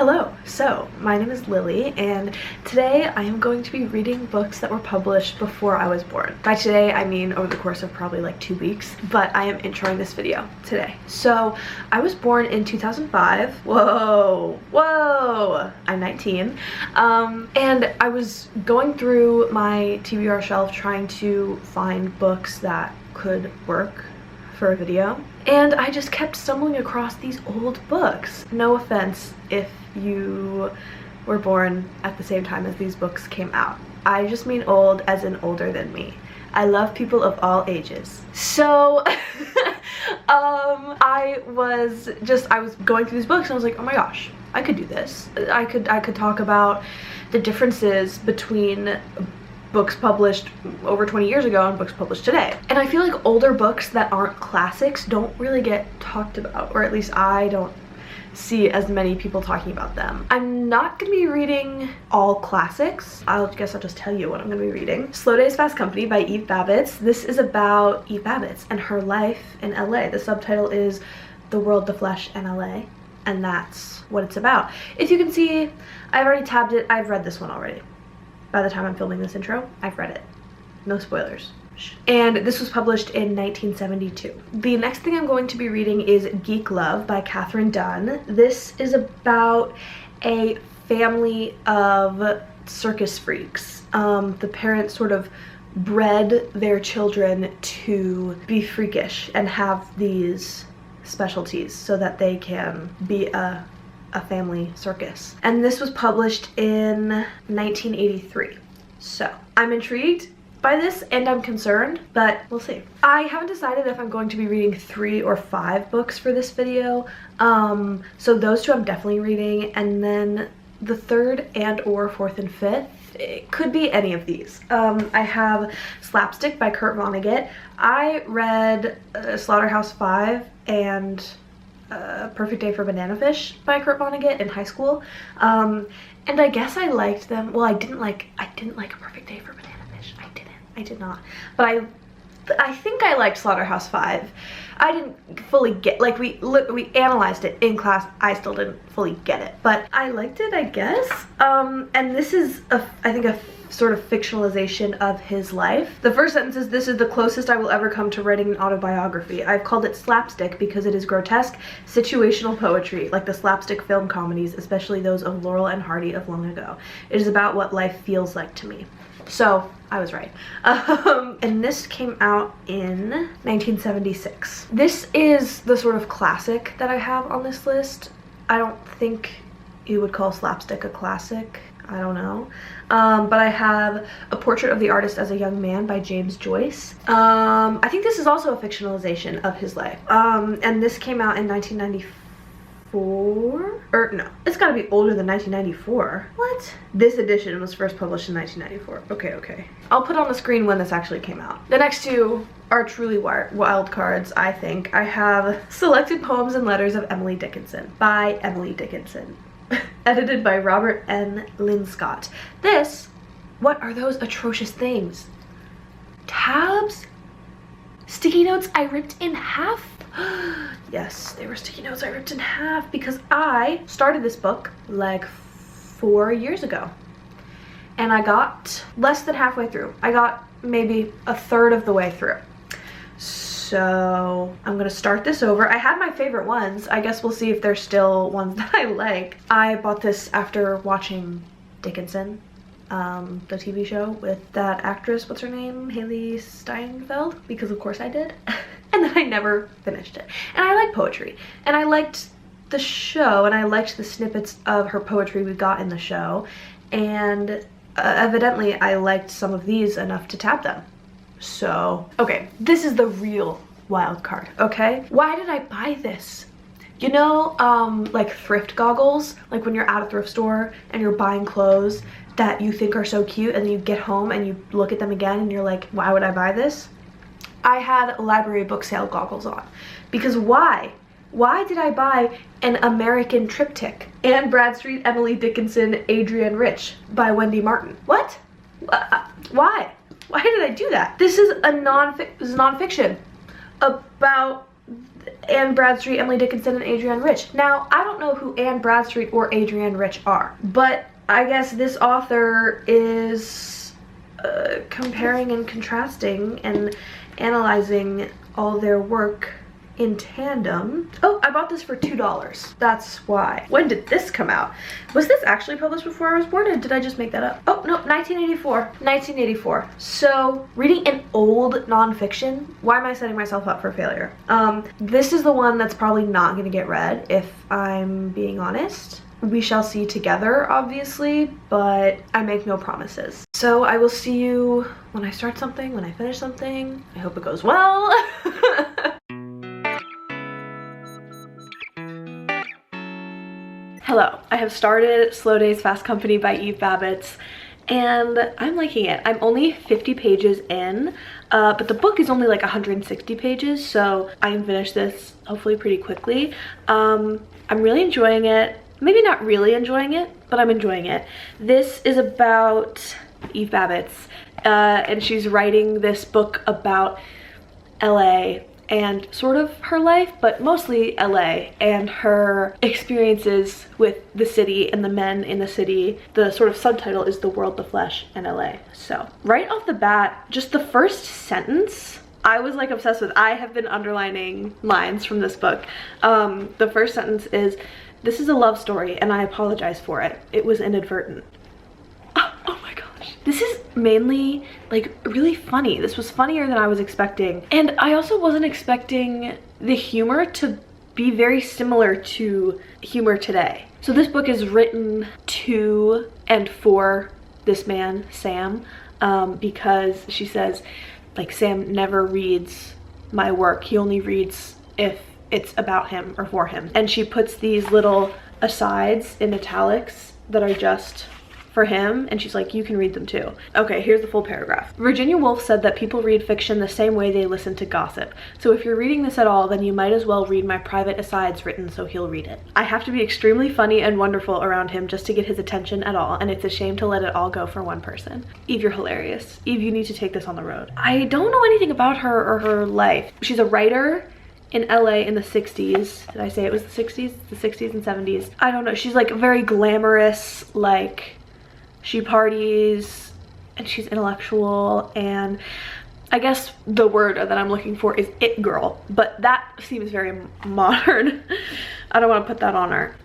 Hello, so my name is Lily and today I am going to be reading books that were published before I was born. By today I mean over the course of probably like 2 weeks, but I am introing this video today. So I was born in 2005. Whoa, I'm 19. And I was going through my TBR shelf trying to find books that could work for a video, and I just kept stumbling across these old books. No offense if you were born at the same time as these books came out. I just mean old as in older than me. I love people of all ages. So I was going through these books and I was like, oh my gosh, I could do this. I could talk about the differences between books published over 20 years ago and books published today. And I feel like older books that aren't classics don't really get talked about, or at least I don't see as many people talking about them. I'm not gonna be reading all classics. I guess I'll just tell you what I'm gonna be reading. Slow Days, Fast Company by Babitz. This is about Babitz and her life in LA. The subtitle is The World, the Flesh, and LA. And that's what it's about. If you can see, I've already tabbed it. I've read this one already. By the time I'm filming this intro, I've read it. No spoilers. And this was published in 1972. The next thing I'm going to be reading is Geek Love by Katherine Dunn. This is about a family of circus freaks. The parents sort of bred their children to be freakish and have these specialties so that they can be a family circus. And this was published in 1983. So I'm intrigued by this and I'm concerned, but we'll see. I haven't decided if I'm going to be reading 3 or 5 books for this video. So those 2 I'm definitely reading, and then the 3rd and or 4th and 5th, it could be any of these. I have Slapstick by Vonnegut. I read Slaughterhouse-Five and Perfect Day for Banana Fish by Vonnegut in high school, and I guess I liked them. Well, I didn't like A Perfect Day for Banana Fish. I did not, but I think I liked Slaughterhouse-Five. I didn't fully get, like, we analyzed it in class. I still didn't fully get it, but I liked it, I guess. And this is I think a sort of fictionalization of his life. The first sentence is, "This is the closest I will ever come to writing an autobiography. I've called it slapstick because it is grotesque, situational poetry, like the slapstick film comedies, especially those of Laurel and Hardy of long ago. It is about what life feels like to me." So I was right. And this came out in 1976. This is the sort of classic that I have on this list. I don't think you would call Slapstick a classic. I don't know. But I have A Portrait of the Artist as a Young Man by James Joyce. I think this is also a fictionalization of his life. And this came out in 1994. Or no, it's gotta be older than 1994. What? This edition was first published in 1994. Okay. I'll put on the screen when this actually came out. The next 2 are truly wild cards, I think. I have Selected Poems and Letters of Emily Dickinson by Emily Dickinson. Edited by Robert N. Linscott. What are those atrocious things? Tabs? Sticky notes I ripped in half? Yes, they were sticky notes I ripped in half because I started this book like 4 years ago. And I got less than halfway through. I got maybe a third of the way through. So I'm gonna start this over. I had my favorite ones. I guess we'll see if there's still ones that I like. I bought this after watching Dickinson, the TV show with that actress, what's her name? Haley Steinfeld, because of course I did. And then I never finished it. And I like poetry. And I liked the show, and I liked the snippets of her poetry we got in the show. And evidently I liked some of these enough to tab them. So, okay, this is the real wild card, okay? Why did I buy this? You know, like thrift goggles, like when you're at a thrift store and you're buying clothes that you think are so cute, and then you get home and you look at them again and you're like, why would I buy this? I had library book sale goggles on. Because why? Why did I buy an American triptych? Anne Bradstreet, Emily Dickinson, Adrienne Rich by Wendy Martin. What? Why? Why did I do that? This is nonfiction about Anne Bradstreet, Emily Dickinson, and Adrienne Rich. Now, I don't know who Anne Bradstreet or Adrienne Rich are, but I guess this author is comparing and contrasting and analyzing all their work in tandem. Oh, I bought this for $2. That's why. When did this come out? Was this actually published before I was born, or did I just make that up? Oh, no, 1984. 1984. So, reading an old nonfiction, why am I setting myself up for failure? This is the one that's probably not gonna get read, if I'm being honest. We shall see together, obviously, but I make no promises. So I will see you when I start something, when I finish something. I hope it goes well. Hello, I have started Slow Days, Fast Company by Eve Babitz, and I'm liking it. I'm only 50 pages in, but the book is only like 160 pages, so I can finish this hopefully pretty quickly. I'm really enjoying it. Maybe not really enjoying it, but I'm enjoying it. This is about Eve Babitz, and she's writing this book about LA and sort of her life, but mostly LA and her experiences with the city and the men in the city. The sort of subtitle is The World, the Flesh, and LA. So right off the bat, just the first sentence I was like obsessed with. I have been underlining lines from this book. The first sentence is, "This is a love story and I apologize for it. It was inadvertent." Oh my gosh. This is mainly like really funny. This was funnier than I was expecting. And I also wasn't expecting the humor to be very similar to humor today. So this book is written to and for this man, Sam, because she says, like, Sam never reads my work. He only reads if it's about him or for him. And she puts these little asides in italics that are just for him, and she's like, you can read them too. Okay, here's the full paragraph. Virginia Woolf said that people read fiction the same way they listen to gossip. So if you're reading this at all, then you might as well read my private asides written so he'll read it. I have to be extremely funny and wonderful around him just to get his attention at all, and it's a shame to let it all go for one person. Eve, you're hilarious. Eve, you need to take this on the road. I don't know anything about her or her life. She's a writer in LA in the 60s. Did I say it was the 60s? The 60s and 70s. I don't know. She's like very glamorous, like she parties and she's intellectual, and I guess the word that I'm looking for is it girl, but that seems very modern. I don't want to put that on her.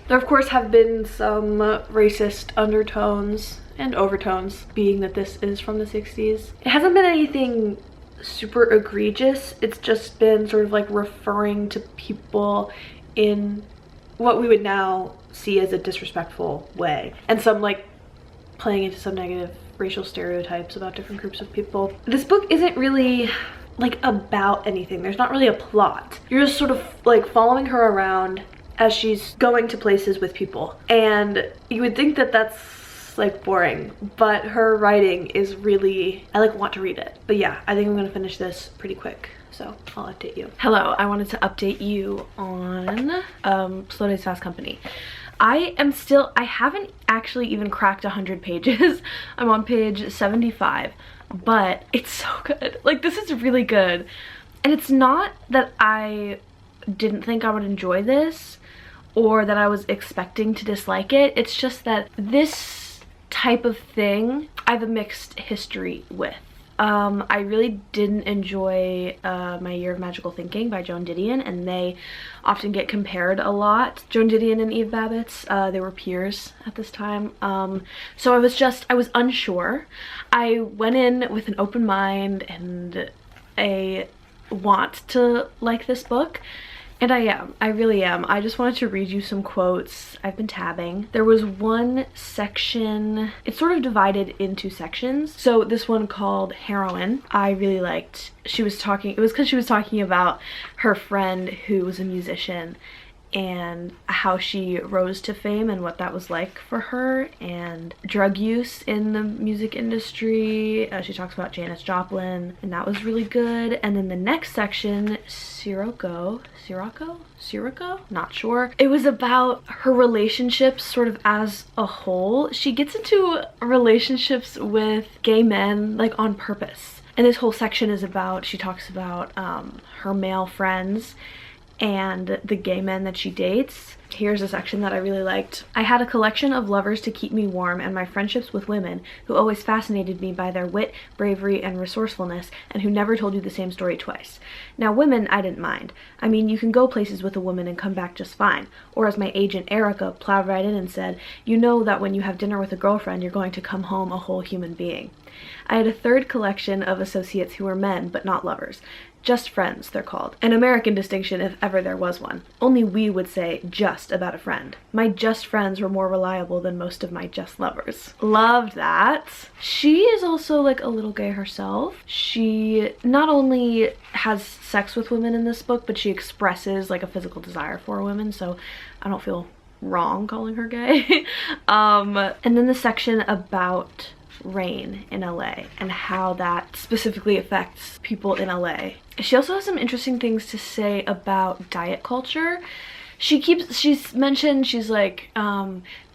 There of course have been some racist undertones and overtones, being that this is from the 60s. It hasn't been anything super egregious. It's just been sort of like referring to people in what we would now see as a disrespectful way, and some like playing into some negative racial stereotypes about different groups of people. This book isn't really like about anything. There's not really a plot. You're just sort of like following her around as she's going to places with people, and you would think that that's like boring, but her writing is really, I like want to read it. But yeah, I think I'm gonna finish this pretty quick, so I'll update you. Hello, I wanted to update you on Slow Days, Fast Company. I haven't actually even cracked 100 pages. I'm on page 75, but it's so good. Like, this is really good. And it's not that I didn't think I would enjoy this or that I was expecting to dislike it. It's just that this type of thing I have a mixed history with. I really didn't enjoy My Year of Magical Thinking by Joan Didion, and they often get compared a lot. Joan Didion and Eve Babitz, they were peers at this time. So I was unsure. I went in with an open mind and a want to like this book. And I really am. I just wanted to read you some quotes. I've been tabbing. There was one section, it's sort of divided into sections. So this one called Heroine, I really liked. It was because she was talking about her friend who was a musician and how she rose to fame and what that was like for her, and drug use in the music industry. She talks about Janis Joplin, and that was really good. And then the next section, Sirocco, not sure. It was about her relationships sort of as a whole. She gets into relationships with gay men like on purpose. And this whole section is about, she talks about her male friends and the gay men that she dates. Here's a section that I really liked. I had a collection of lovers to keep me warm, and my friendships with women who always fascinated me by their wit, bravery, and resourcefulness, and who never told you the same story twice. Now women, I didn't mind. I mean, you can go places with a woman and come back just fine. Or as my agent Erica plowed right in and said, you know that when you have dinner with a girlfriend, you're going to come home a whole human being. I had a third collection of associates who were men, but not lovers. Just friends, they're called. An American distinction if ever there was one. Only we would say just about a friend. My just friends were more reliable than most of my just lovers. Loved that. She is also like a little gay herself. She not only has sex with women in this book, but she expresses like a physical desire for women, so I don't feel wrong calling her gay. And then the section about rain in LA and how that specifically affects people in LA. She also has some interesting things to say about diet culture. She's mentioned, she's like,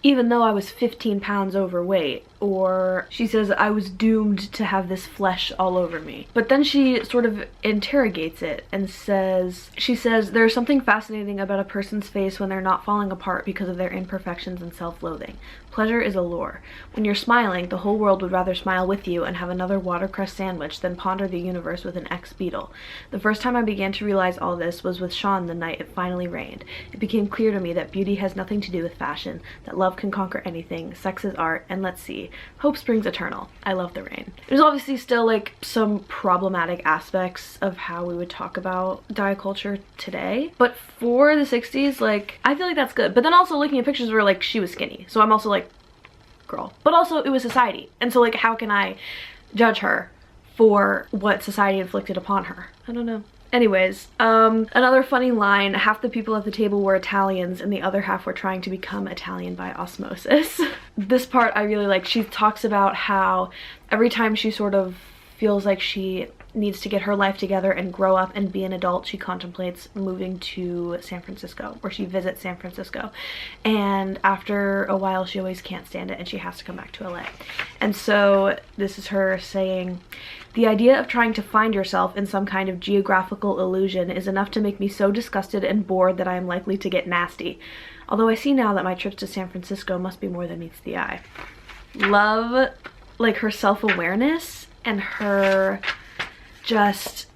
even though I was 15 pounds overweight, or she says I was doomed to have this flesh all over me. But then she sort of interrogates it and she says there's something fascinating about a person's face when they're not falling apart because of their imperfections and self-loathing. Pleasure is a lure. When you're smiling, the whole world would rather smile with you and have another watercress sandwich than ponder the universe with an ex-beetle. The first time I began to realize all this was with Sean the night it finally rained. It became clear to me that beauty has nothing to do with fashion, that love can conquer anything, sex is art, and let's see, hope springs eternal. I love the rain. There's obviously still like some problematic aspects of how we would talk about diet culture today, but for the 60s, like, I feel like that's good. But then also looking at pictures where like she was skinny, so I'm also like, girl. But also it was society, and so like how can I judge her for what society inflicted upon her? I don't know. Anyways, another funny line, half the people at the table were Italians and the other half were trying to become Italian by osmosis. This part I really like. She talks about how every time she sort of feels like she needs to get her life together and grow up and be an adult, she contemplates moving to San Francisco, or she visits San Francisco, and after a while she always can't stand it and she has to come back to LA. And so this is her saying, the idea of trying to find yourself in some kind of geographical illusion is enough to make me so disgusted and bored that I am likely to get nasty. Although I see now that my trips to San Francisco must be more than meets the eye. Love like her self-awareness and her just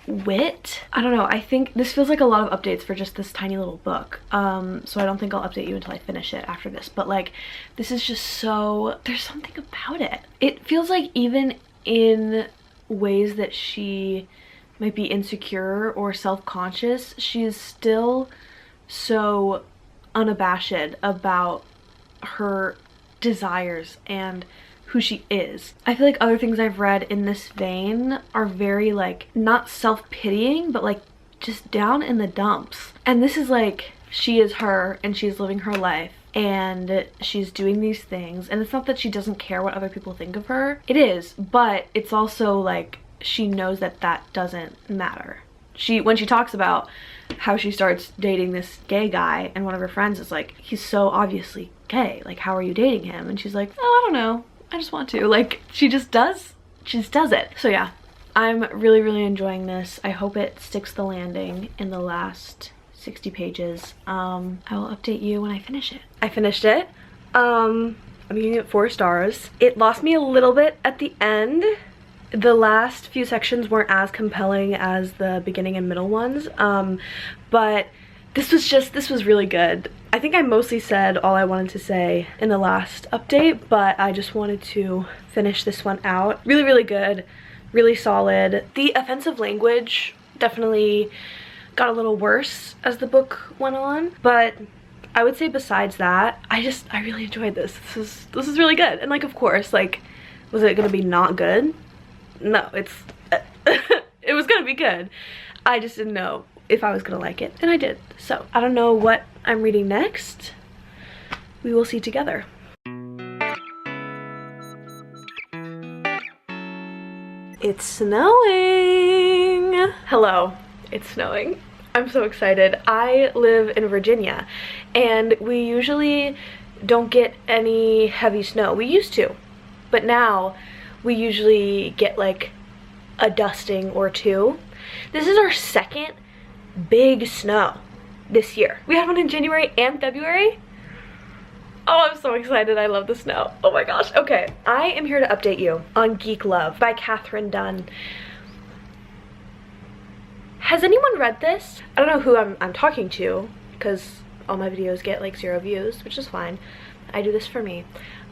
wit. I don't know, I think this feels like a lot of updates for just this tiny little book, so I don't think I'll update you until I finish it after this, but like this is just so, there's something about it. It feels like even in ways that she might be insecure or self-conscious, she is still so unabashed about her desires and who she is. I feel like other things I've read in this vein are very like, not self-pitying, but like just down in the dumps. And this is like, she is her and she's living her life and she's doing these things, and it's not that she doesn't care what other people think of her. It is, but it's also like she knows that that doesn't matter. When she talks about how she starts dating this gay guy and one of her friends is like, he's so obviously gay, like how are you dating him? And she's like, oh, I don't know, I just want to. Like she just does it. So yeah, I'm really enjoying this. I hope it sticks the landing in the last 60 pages. I will update you when I finish it. I finished it. I'm giving it 4 stars. It lost me a little bit at the end. The last few sections weren't as compelling as the beginning and middle ones, but this was really good. I think I mostly said all I wanted to say in the last update, but I just wanted to finish this one out. Really good, really solid. The offensive language definitely got a little worse as the book went on, but I would say besides that, I really enjoyed this. This is really good. And like, of course, like, was it gonna be not good? No, it was gonna be good. I just didn't know if I was gonna like it, and I did. So I don't know what I'm reading next. We will see together. It's snowing. Hello, it's snowing. I'm so excited. I live in Virginia and we usually don't get any heavy snow. We used to, but now we usually get like a dusting or two. This is our second big snow this year. We had one in January and February. Oh, I'm so excited. I love the snow. Oh my gosh. Okay, I am here to update you on Geek Love by Katherine Dunn. Has anyone read this? I don't know who I'm talking to, because all my videos get like 0 views, which is fine. I do this for me.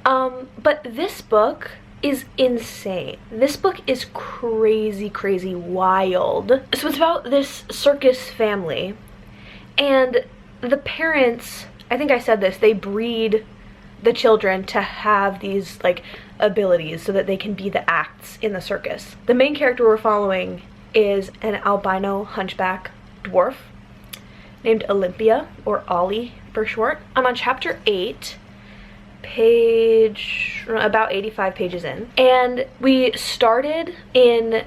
But this book is insane. This book is crazy, crazy wild. So it's about this circus family, and the parents, I think I said this, they breed the children to have these like abilities so that they can be the acts in the circus. The main character we're following is an albino hunchback dwarf named Olympia, or Ollie for short. I'm on chapter 8, page about 85 pages in, and we started in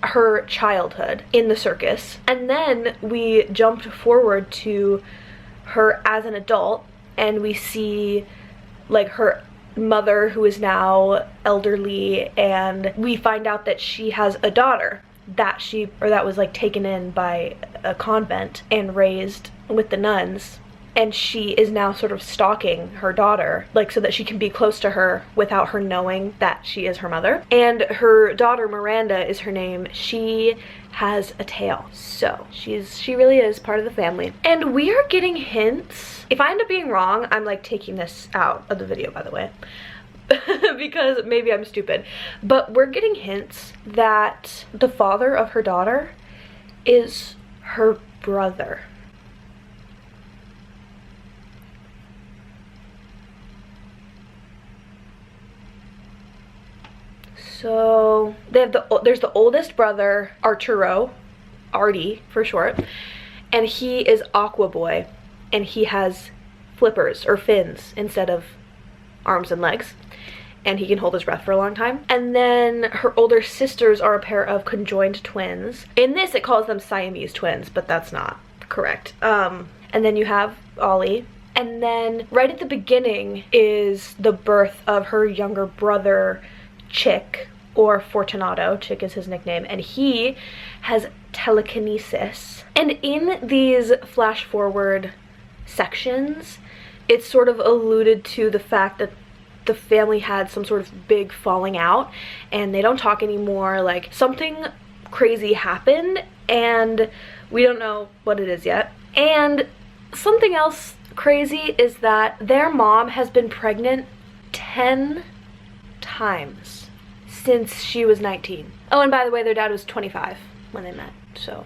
her childhood in the circus, and then we jumped forward to her as an adult, and we see like her mother, who is now elderly, and we find out that she has a daughter that was like taken in by a convent and raised with the nuns, and she is now sort of stalking her daughter, like so that she can be close to her without her knowing that she is her mother. And her daughter, Miranda is her name, she has a tail, so she really is part of the family. And we are getting hints. If I end up being wrong, I'm like taking this out of the video, by the way, because maybe I'm stupid, but we're getting hints that the father of her daughter is her brother. So they have there's the oldest brother, Arturo, Artie for short, and he is Aqua Boy, and he has flippers or fins instead of arms and legs, and he can hold his breath for a long time. And then her older sisters are a pair of conjoined twins. In this it calls them Siamese twins, but that's not correct. And then you have Ollie, and then right at the beginning is the birth of her younger brother, Chick, or Fortunato. Chick is his nickname, and he has telekinesis. And in these flash forward sections, it's sort of alluded to the fact that the family had some sort of big falling out and they don't talk anymore. Like something crazy happened and we don't know what it is yet. And something else crazy is that their mom has been pregnant 10 times since she was 19. Oh, and by the way, their dad was 25 when they met. So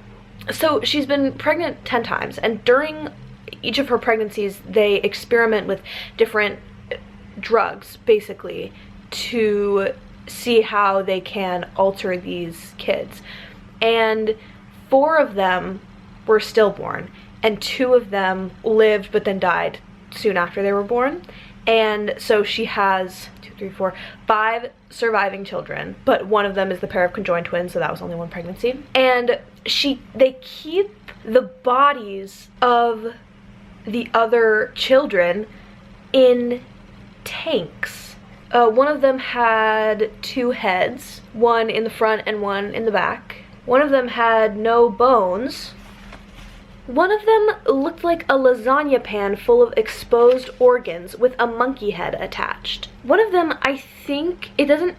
she's been pregnant 10 times, and during each of her pregnancies they experiment with different drugs basically to see how they can alter these kids. And 4 of them were stillborn, and 2 of them lived but then died soon after they were born. And so she has 5 surviving children, but one of them is the pair of conjoined twins, so that was only 1 pregnancy. And they keep the bodies of the other children in tanks. One of them had 2 heads, one in the front and one in the back. One of them had no bones. One of them looked like a lasagna pan full of exposed organs with a monkey head attached. One of them, I think, it doesn't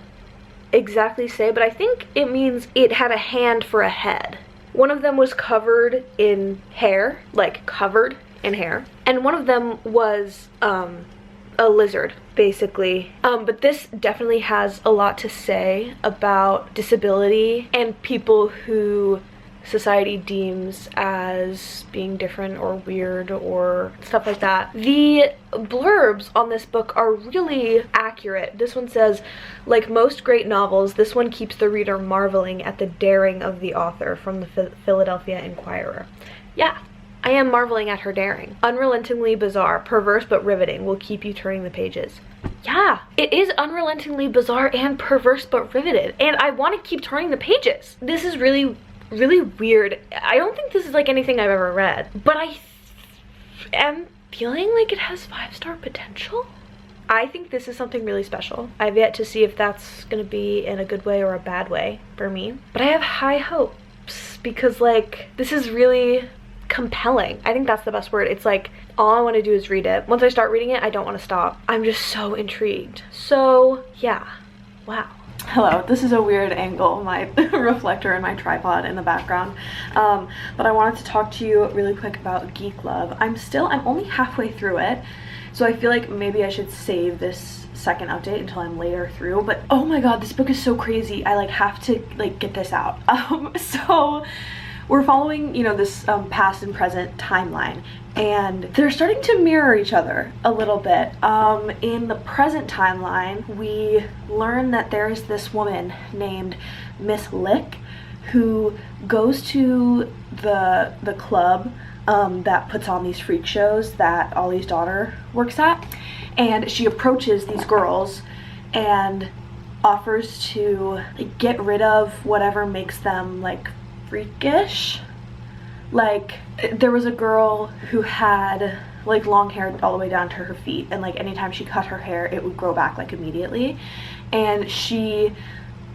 exactly say, but I think it means it had a hand for a head. One of them was covered in hair, like covered in hair. And one of them was a lizard, basically. But this definitely has a lot to say about disability and people who society deems as being different or weird or stuff like that. The blurbs on this book are really accurate. This one says, like most great novels, this one keeps the reader marveling at the daring of the author, from the Philadelphia Inquirer. Yeah, I am marveling at her daring. Unrelentingly bizarre, perverse but riveting, will keep you turning the pages. Yeah, it is unrelentingly bizarre and perverse but riveted, and I want to keep turning the pages. This is really weird. I don't think this is like anything I've ever read, but I am feeling like it has 5-star potential. I think this is something really special. I've yet to see if that's gonna be in a good way or a bad way for me. But I have high hopes because like this is really compelling. I think that's the best word. It's like all I want to do is read it. Once I start reading it, I don't want to stop. I'm just so intrigued. So yeah, wow. Hello, this is a weird angle, my reflector and my tripod in the background, but I wanted to talk to you really quick about Geek Love. I'm only halfway through it, so I feel like maybe I should save this second update until I'm later through, but oh my god, this book is so crazy. I like have to like get this out. So we're following, you know, this past and present timeline, and they're starting to mirror each other a little bit. In the present timeline, we learn that there's this woman named Miss Lick who goes to the club that puts on these freak shows that Ollie's daughter works at, and she approaches these girls and offers to like, get rid of whatever makes them like freakish. Like there was a girl who had like long hair all the way down to her feet, and like anytime she cut her hair it would grow back like immediately, and she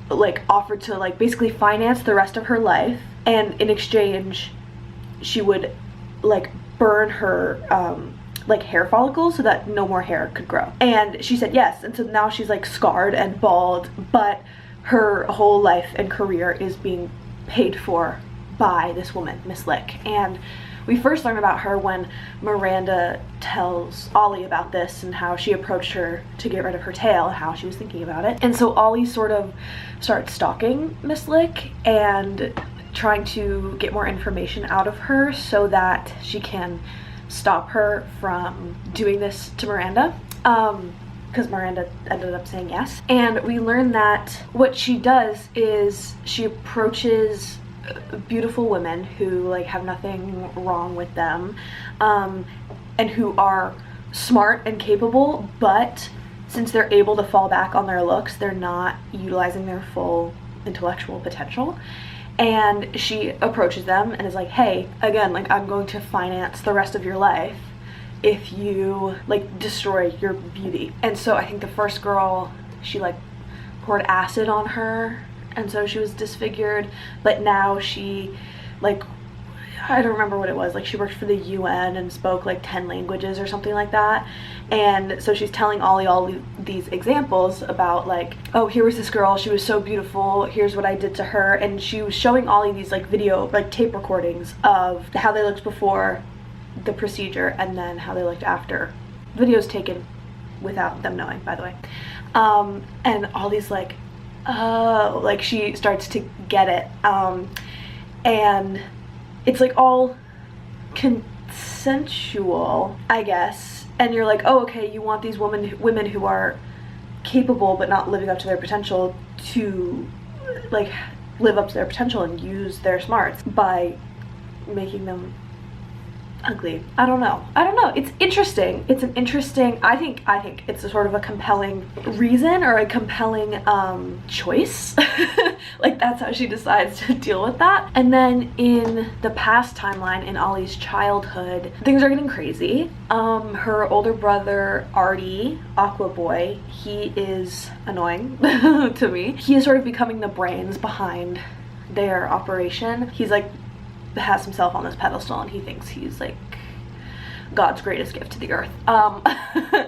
like offered to like basically finance the rest of her life, and in exchange she would like burn her like hair follicles so that no more hair could grow. And she said yes, and so now she's like scarred and bald, but her whole life and career is being paid for by this woman, Miss Lick. And we first learn about her when Miranda tells Ollie about this and how she approached her to get rid of her tail and how she was thinking about it. And so Ollie sort of starts stalking Miss Lick and trying to get more information out of her so that she can stop her from doing this to Miranda. Because Miranda ended up saying yes. And we learn that what she does is she approaches beautiful women who like have nothing wrong with them, and who are smart and capable, but since they're able to fall back on their looks, they're not utilizing their full intellectual potential. And she approaches them and is like, hey, again, like I'm going to finance the rest of your life if you like destroy your beauty. And so I think the first girl, she like poured acid on her, and so she was disfigured, but now she like, I don't remember what it was, like she worked for the UN and spoke like 10 languages or something like that. And so she's telling Ollie all these examples about like, oh, here was this girl, she was so beautiful, here's what I did to her. And she was showing Ollie these like video, like tape recordings of how they looked before the procedure and then how they looked after. Videos taken without them knowing, by the way. And Ollie's like, oh, like she starts to get it. And it's like all consensual, I guess. And you're like, oh, okay, you want these women who are capable but not living up to their potential to like live up to their potential and use their smarts by making them ugly. I don't know. It's interesting. It's an interesting, I think it's a sort of a compelling reason or a compelling choice. Like that's how she decides to deal with that. And then in the past timeline, in Ollie's childhood, things are getting crazy. Her older brother Artie, Aqua Boy, he is annoying to me. He is sort of becoming the brains behind their operation. He's like has himself on this pedestal and he thinks he's like God's greatest gift to the earth.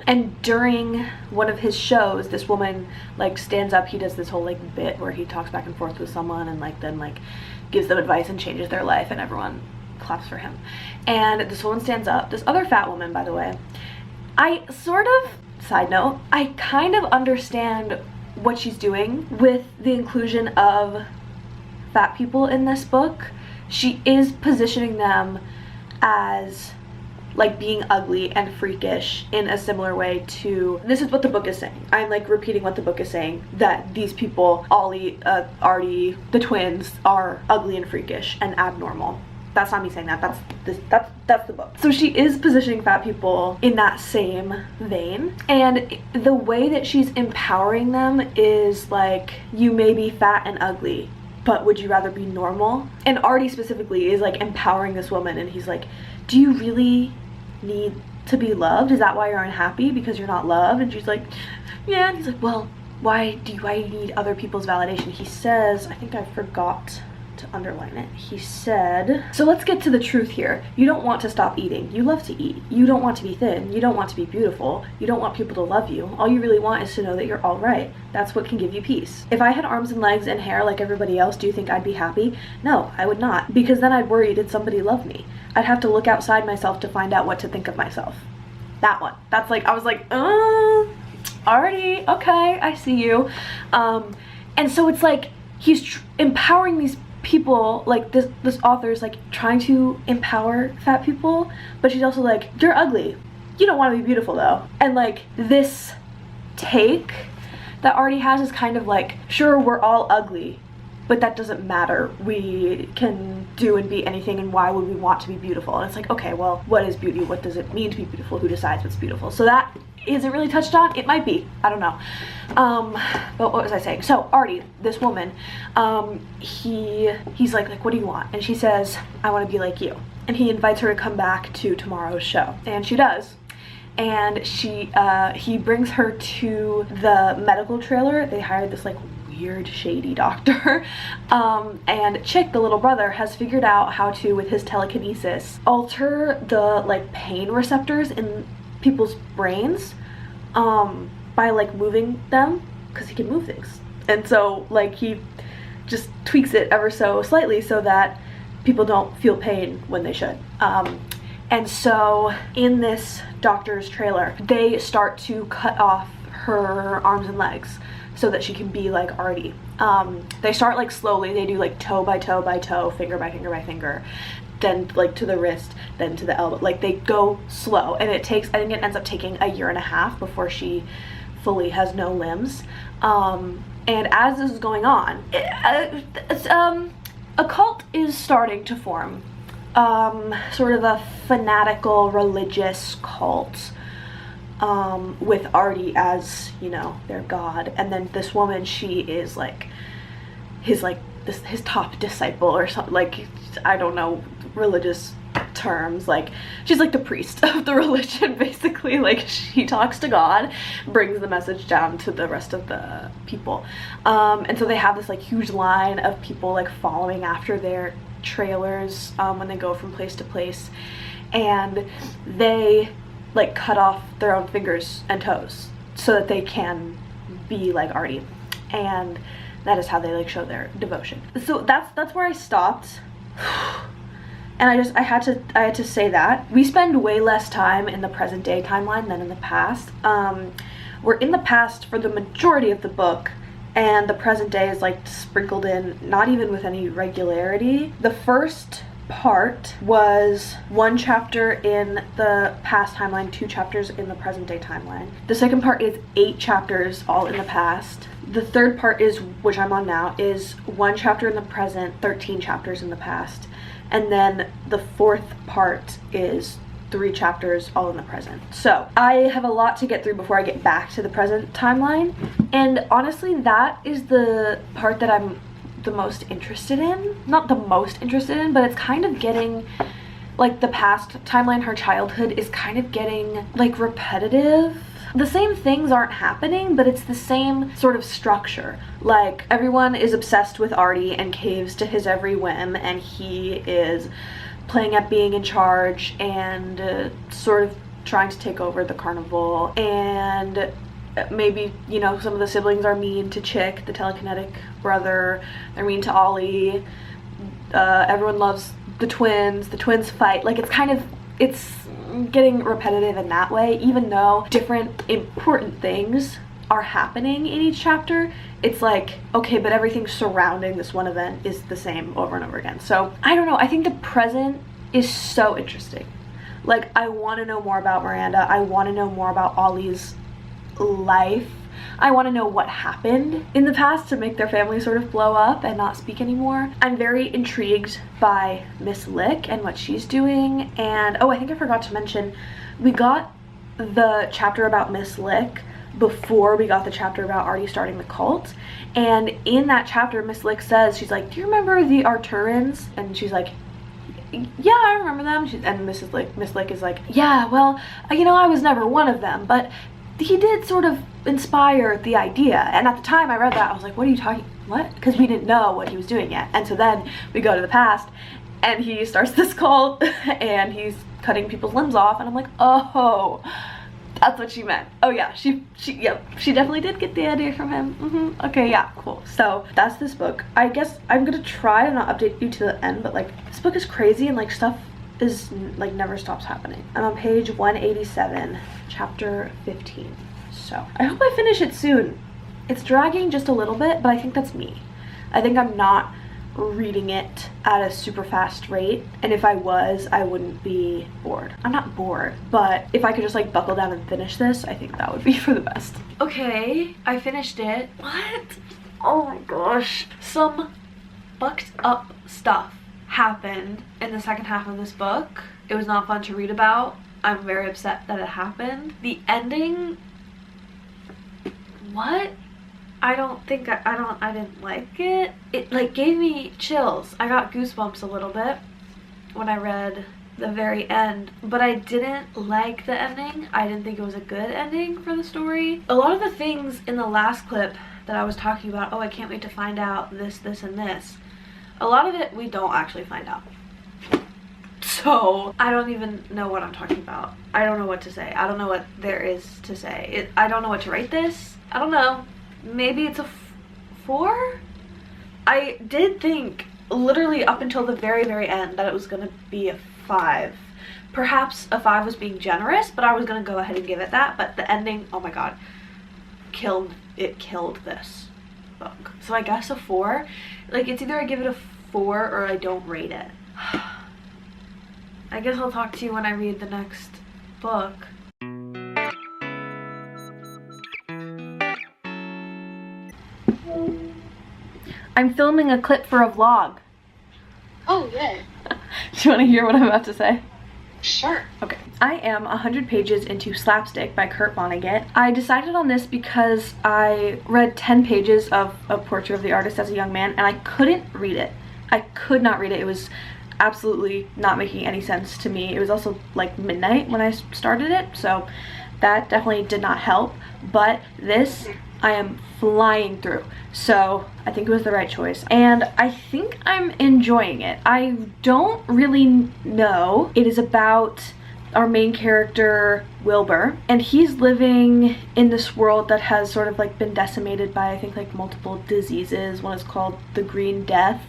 And during one of his shows, this woman like stands up. He does this whole like bit where he talks back and forth with someone and like then like gives them advice and changes their life, and everyone claps for him. And this woman stands up, this other fat woman, by the way. I sort of, side note, I kind of understand what she's doing with the inclusion of fat people in this book. She is positioning them as like being ugly and freakish in a similar way to, this is what the book is saying. I'm like repeating what the book is saying, that these people, Ollie, Artie, the twins, are ugly and freakish and abnormal. That's not me saying that, that's the book. So she is positioning fat people in that same vein, and the way that she's empowering them is like, you may be fat and ugly, but would you rather be normal? And Artie specifically is like empowering this woman, and he's like, do you really need to be loved? Is that why you're unhappy? Because you're not loved? And she's like, yeah. And he's like, well, why do I need other people's validation? He says, I think I forgot to underline it. He said, so let's get to the truth here. You don't want to stop eating. You love to eat. You don't want to be thin. You don't want to be beautiful. You don't want people to love you. All you really want is to know that you're all right. That's what can give you peace. If I had arms and legs and hair like everybody else, do you think I'd be happy? No, I would not. Because then I'd worry, did somebody love me? I'd have to look outside myself to find out what to think of myself. That one. That's like, I was like, already, okay, I see you. And so it's like, he's empowering these people, like this author is like trying to empower fat people, but she's also like, you're ugly. You don't want to be beautiful though. And like this take that Artie has is kind of like, sure, we're all ugly, but that doesn't matter. We can do and be anything, and why would we want to be beautiful? And it's like, okay, well, what is beauty? What does it mean to be beautiful? Who decides what's beautiful? So that isn't really touched on. It might be, I don't know. But what was I saying? So Artie, this woman, he's like, what do you want? And she says, I want to be like you. And he invites her to come back to tomorrow's show, and she does. And he brings her to the medical trailer. They hired this like weird shady doctor, and Chick, the little brother, has figured out how to, with his telekinesis, alter the like pain receptors in people's brains by like moving them, because he can move things. And so like he just tweaks it ever so slightly so that people don't feel pain when they should. And so in this doctor's trailer, they start to cut off her arms and legs so that she can be like Artie. They start like slowly. They do like toe by toe by toe, finger by finger by finger, then like to the wrist, then to the elbow. Like they go slow, and it takes, I think it ends up taking 1.5 years before she fully has no limbs. And as this is going on, a cult is starting to form. Sort of a fanatical religious cult, with Artie as, you know, their god. And then this woman, she is like his top disciple or something, like, I don't know religious terms, like she's like the priest of the religion basically. Like she talks to God, brings the message down to the rest of the people. And so they have this like huge line of people like following after their trailers when they go from place to place, and they like cut off their own fingers and toes so that they can be like Artie, and that is how they like show their devotion. So that's where I stopped. And I had to say that we spend way less time in the present day timeline than in the past. We're in the past for the majority of the book, and the present day is like sprinkled in, not even with any regularity. The first part was 1 chapter in the past timeline, 2 chapters in the present day timeline. The second part is 8 chapters all in the past. The third part is, which I'm on now, is 1 chapter in the present, 13 chapters in the past. And then the fourth part is 3 chapters all in the present. So I have a lot to get through before I get back to the present timeline. And honestly, that is the part that I'm the most interested in. Not the most interested in, but it's kind of getting, like, the past timeline, her childhood, is kind of getting like repetitive. The same things aren't happening, but it's the same sort of structure. Like, everyone is obsessed with Artie and caves to his every whim, and he is playing at being in charge and sort of trying to take over the carnival. And maybe, you know, some of the siblings are mean to Chick, the telekinetic brother. They're mean to Ollie. Everyone loves the twins fight. Like, it's getting repetitive in that way, even though different important things are happening in each chapter. It's like, okay, but everything surrounding this one event is the same over and over again. So I don't know, I think the present is so interesting. Like, I want to know more about Miranda. I want to know more about Ollie's life. I want to know what happened in the past to make their family sort of blow up and not speak anymore. I'm very intrigued by Miss Lick and what she's doing. And oh, I think I forgot to mention, we got the chapter about Miss Lick before we got the chapter about Artie starting the cult. And in that chapter, Miss Lick says, she's like, do you remember the Arturans? And she's like, yeah, I remember them. And Miss Lake is like, yeah, well, you know, I was never one of them, but he did sort of inspire the idea. And at the time I read that, I was like, what are you talking, what? Because we didn't know what he was doing yet. And so then we go to the past and he starts this cult and he's cutting people's limbs off, and I'm like, oh, that's what she meant. Oh yeah, she definitely did get the idea from him. Okay, yeah, cool. So that's this book. I guess I'm gonna try to not update you to the end, but like, this book is crazy and like stuff is like never stops happening. I'm on page 187, chapter 15. So I hope I finish it soon. It's dragging just a little bit, but I think that's me. I think I'm not reading it at a super fast rate, and if I was, I wouldn't be bored. I'm not bored, but if I could just like buckle down and finish this, I think that would be for the best. Okay, I finished it. What? Oh my gosh. Some fucked up stuff happened in the second half of this book. It was not fun to read about. I'm very upset that it happened. The ending, what? I didn't like it. It like gave me chills. I got goosebumps a little bit when I read the very end, but I didn't like the ending. I didn't think it was a good ending for the story. A lot of the things in the last clip that I was talking about, oh, I can't wait to find out this, and this, a lot of it we don't actually find out. So I don't even know what I'm talking about. I don't know what to say. I don't know what there is to say. I don't know what to rate this. I don't know. Maybe it's a 4? I did think literally up until the very end that it was gonna be a 5. Perhaps a 5 was being generous, but I was gonna go ahead and give it that. But the ending, oh my god, killed this book. So I guess a 4. Like, it's either I give it a 4 or I don't rate it. I guess I'll talk to you when I read the next book. I'm filming a clip for a vlog. Oh, yay. Do you want to hear what I'm about to say? Sure. Okay. I am 100 pages into Slapstick by Vonnegut. I decided on this because I read 10 pages of A Portrait of the Artist as a Young Man, and I couldn't read it. I could not read it. It was absolutely not making any sense to me. It was also like midnight when I started it, so that definitely did not help. But this, I am flying through, so I think it was the right choice, and I think I'm enjoying it. I don't really know. It is about our main character, Wilbur, and he's living in this world that has sort of like been decimated by, I think, like multiple diseases. One is called the Green Death.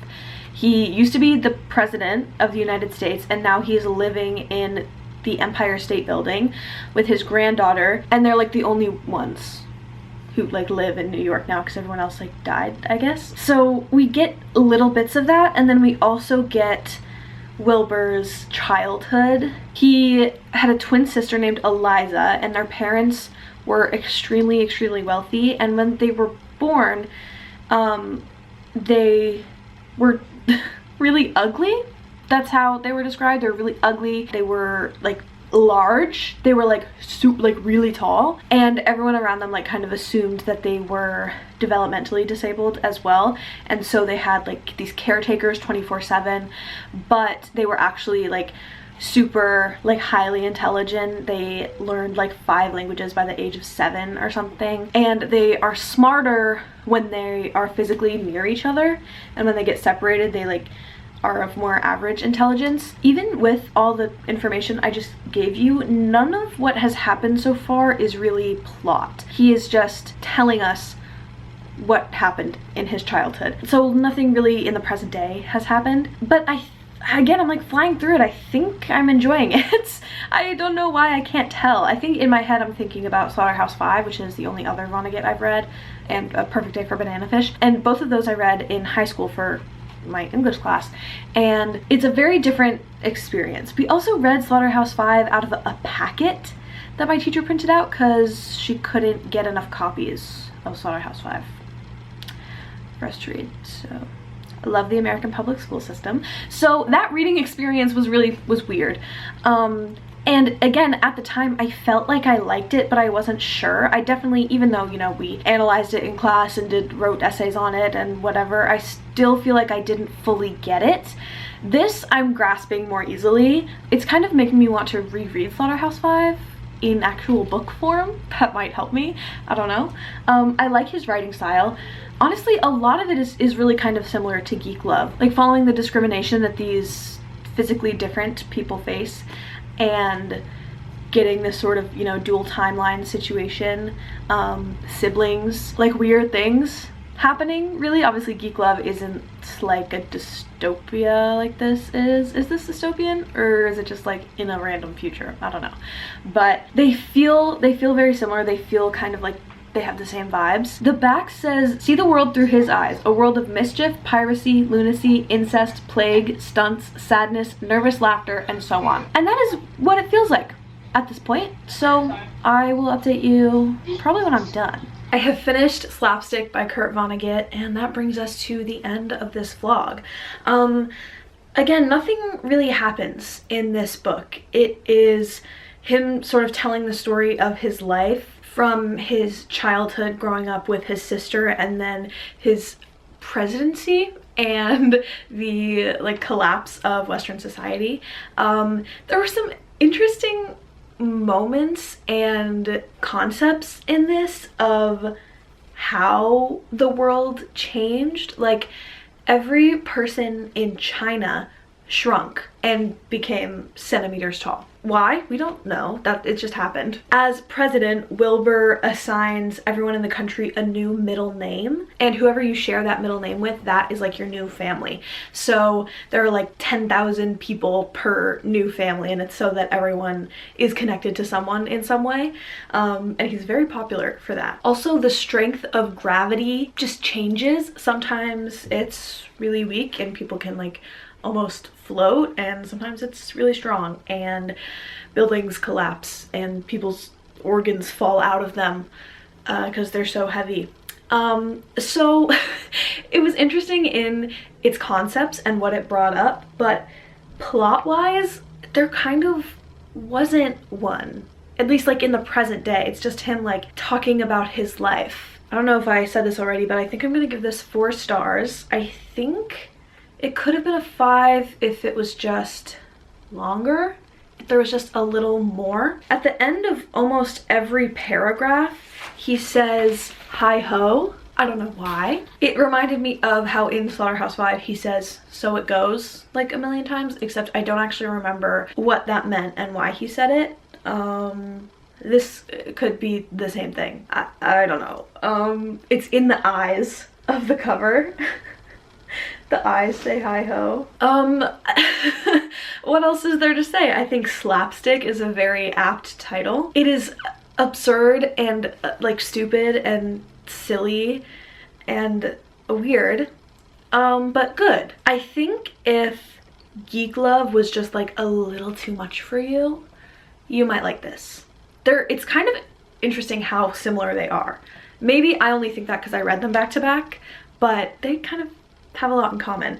He used to be the president of the United States, and now he's living in the Empire State Building with his granddaughter, and they're like the only ones who like live in New York now because everyone else like died, I guess. So we get little bits of that, and then we also get Wilbur's childhood. He had a twin sister named Eliza, and their parents were extremely wealthy, and when they were born, they were really ugly. That's how they were described. They were really ugly. They were like large. They were like really tall, and everyone around them like kind of assumed that they were developmentally disabled as well, and so they had like these caretakers 24/7, but they were actually like super like highly intelligent. They learned like 5 languages by the age of 7 or something, and they are smarter when they are physically near each other, and when they get separated they like are of more average intelligence. Even with all the information I just gave you, none of what has happened so far is really plot. He is just telling us what happened in his childhood. So nothing really in the present day has happened, but again, I'm like flying through it. I think I'm enjoying it. I don't know why I can't tell. I think in my head I'm thinking about Slaughterhouse-Five, which is the only other Vonnegut I've read, and A Perfect Day for Banana Fish, and both of those I read in high school for my English class, and it's a very different experience. We also read Slaughterhouse-Five out of a packet that my teacher printed out because she couldn't get enough copies of Slaughterhouse-Five for us to read. So I love the American public school system. So that reading experience was weird. And again, at the time, I felt like I liked it, but I wasn't sure. I definitely, even though, you know, we analyzed it in class and wrote essays on it and whatever, I still feel like I didn't fully get it. This I'm grasping more easily. It's kind of making me want to reread Slaughterhouse-Five in actual book form. That might help me, I don't know. I like his writing style. Honestly, a lot of it is really kind of similar to Geek Love, like following the discrimination that these physically different people face and getting this sort of, you know, dual timeline situation, siblings, like weird things happening, really. Obviously Geek Love isn't like a dystopia like this is. Is this dystopian, or is it just like in a random future? I don't know. But they feel very similar. They feel kind of like they have the same vibes. The back says, see the world through his eyes, a world of mischief, piracy, lunacy, incest, plague, stunts, sadness, nervous laughter, and so on. And that is what it feels like at this point. So I will update you probably when I'm done. I have finished Slapstick by Kurt Vonnegut, and that brings us to the end of this vlog. Again, nothing really happens in this book. It is him sort of telling the story of his life from his childhood growing up with his sister, and then his presidency and the like collapse of Western society. There were some interesting moments and concepts in this of how the world changed. Like, every person in China shrunk and became centimeters tall. Why? We don't know. That it just happened. As president, Wilbur assigns everyone in the country a new middle name, and whoever you share that middle name with, that is like your new family. So there are like 10,000 people per new family, and it's so that everyone is connected to someone in some way. And he's very popular for that. Also, the strength of gravity just changes. Sometimes it's really weak and people can like almost float, and sometimes it's really strong and buildings collapse and people's organs fall out of them because they're so heavy. So it was interesting in its concepts and what it brought up, but plot-wise there kind of wasn't one, at least like in the present day. It's just him like talking about his life. I don't know if I said this already, but I think I'm gonna give this 4 stars. I think it could have been a 5 if it was just longer, if there was just a little more. At the end of almost every paragraph, he says, hi ho. I don't know why. It reminded me of how in Slaughterhouse-Five he says, so it goes, like a million times, except I don't actually remember what that meant and why he said it. This could be the same thing. I don't know. It's in the eyes of the cover. The eyes say hi ho. What else is there to say? I think Slapstick is a very apt title. It is absurd and like stupid and silly and weird, but good. I think if Geek Love was just like a little too much for you, you might like this. It's kind of interesting how similar they are. Maybe I only think that because I read them back to back, but they kind of have a lot in common.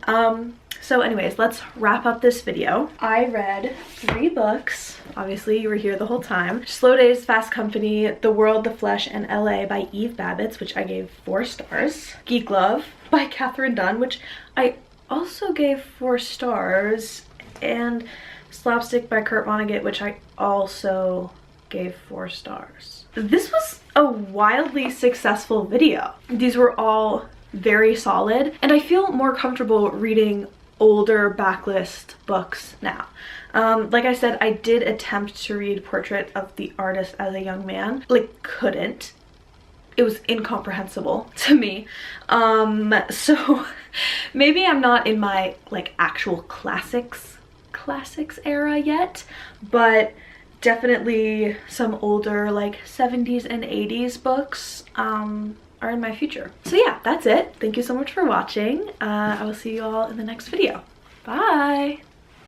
So anyways, let's wrap up this video. I read 3 books. Obviously you were here the whole time. Slow Days, Fast Company, The World, the Flesh, and LA by Eve Babitz, which I gave 4 stars. Geek Love by Katherine Dunn, which I also gave 4 stars. And Slapstick by Kurt Vonnegut, which I also gave 4 stars. This was a wildly successful video. These were all very solid, and I feel more comfortable reading older backlist books now. Like I said, I did attempt to read Portrait of the Artist as a Young Man. Like, couldn't. It was incomprehensible to me. So maybe I'm not in my like actual classics era yet, but definitely some older like 70s and 80s books are in my future. So yeah, that's it. Thank you so much for watching. I will see you all in the next video. Bye!